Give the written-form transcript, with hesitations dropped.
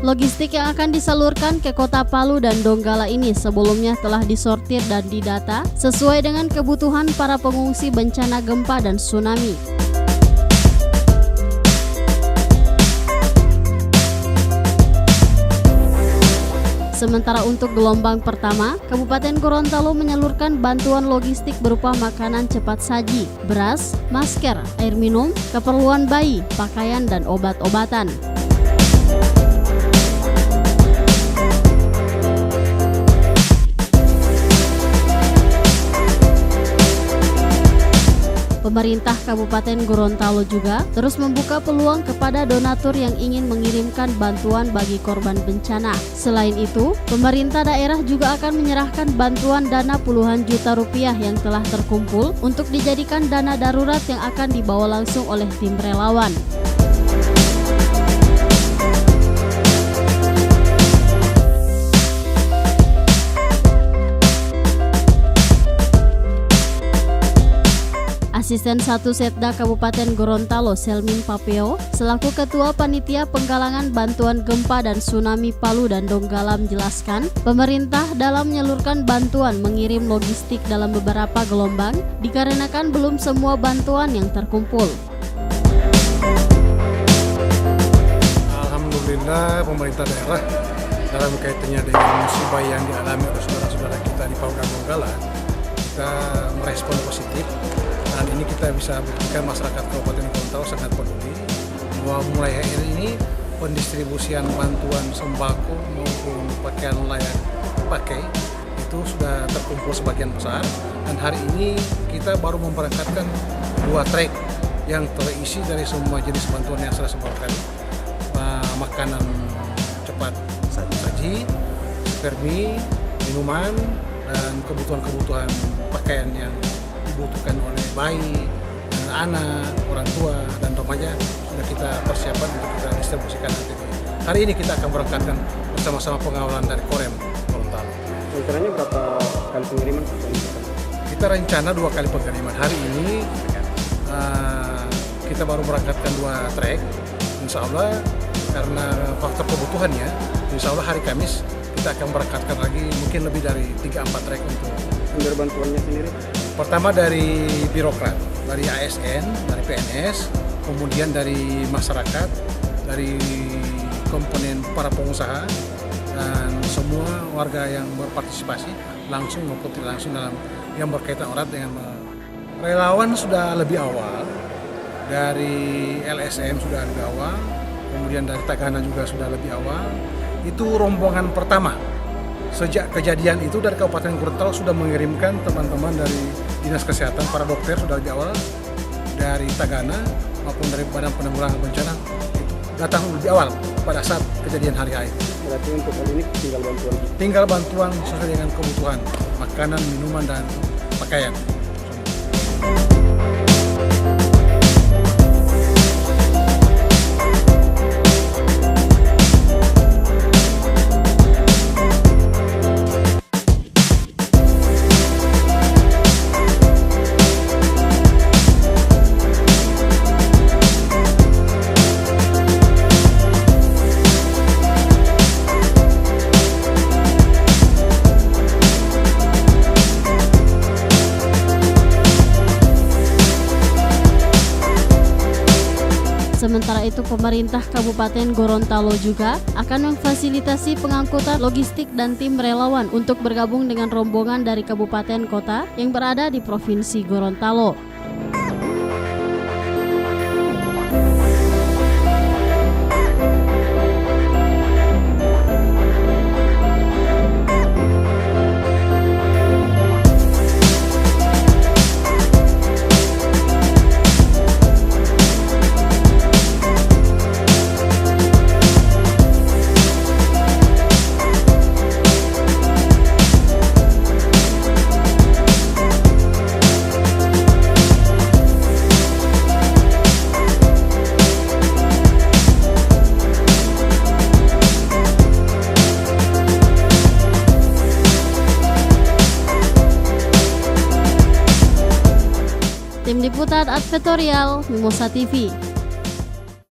Logistik yang akan disalurkan ke Kota Palu dan Donggala ini sebelumnya telah disortir dan didata sesuai dengan kebutuhan para pengungsi bencana gempa dan tsunami. Sementara untuk gelombang pertama, Kabupaten Gorontalo menyalurkan bantuan logistik berupa makanan cepat saji, beras, masker, air minum, keperluan bayi, pakaian, dan obat-obatan. Pemerintah Kabupaten Gorontalo juga terus membuka peluang kepada donatur yang ingin mengirimkan bantuan bagi korban bencana. Selain itu, pemerintah daerah juga akan menyerahkan bantuan dana puluhan juta rupiah yang telah terkumpul untuk dijadikan dana darurat yang akan dibawa langsung oleh tim relawan. Asisten 1 Setda Kabupaten Gorontalo Selmin Papeo selaku Ketua Panitia Penggalangan Bantuan Gempa dan Tsunami Palu dan Donggala menjelaskan, pemerintah dalam menyalurkan bantuan mengirim logistik dalam beberapa gelombang dikarenakan belum semua bantuan yang terkumpul. Alhamdulillah pemerintah daerah dalam kaitannya dengan musibah yang dialami oleh saudara-saudara kita di Palu dan Donggala, kita merespon positif. Dan ini kita bisa buktikan masyarakat Kabupaten Gorontalo sangat peduli bahwa mulai hari ini pendistribusian bantuan sembako maupun pakaian layak pakai itu sudah terkumpul sebagian besar, dan hari ini kita baru memberangkatkan 2 trek yang terisi dari semua jenis bantuan yang saya sebutkan, makanan cepat saji, permi, minuman, dan kebutuhan-kebutuhan pakaian yang dibutuhkan oleh bayi, anak, orang tua, dan remaja sudah kita persiapkan untuk kita distribusikan nanti. Hari ini kita akan berangkatkan bersama-sama pengawalan dari Korem Gorontalo. Rencananya berapa kali pengiriman? Kita rencana 2 kali pengiriman. Hari ini kita baru berangkatkan 2 trek. Insya Allah karena faktor kebutuhannya, insya Allah hari Kamis kita akan berangkatkan lagi mungkin lebih dari 3-4 trek untuk sumber bantuannya sendiri. Pertama dari birokrat, dari ASN, dari PNS, kemudian dari masyarakat, dari komponen para pengusaha, dan semua warga yang berpartisipasi langsung maupun tidak langsung dalam yang berkaitan erat dengan relawan sudah lebih awal, dari LSM sudah lebih awal, kemudian dari Tagana juga sudah lebih awal. Itu rombongan pertama. Sejak kejadian itu dari Kabupaten Gorontalo sudah mengirimkan teman-teman dari Dinas Kesehatan, para dokter sudah di awal, dari Tagana maupun dari Badan Penanggulangan Bencana itu datang lebih awal pada saat kejadian hari H. Berarti untuk hal ini tinggal bantuan sesuai dengan kebutuhan makanan, minuman, dan pakaian. Sementara itu, pemerintah Kabupaten Gorontalo juga akan memfasilitasi pengangkutan logistik dan tim relawan untuk bergabung dengan rombongan dari kabupaten kota yang berada di Provinsi Gorontalo. Tim Liputan Advertorial Mimosa TV.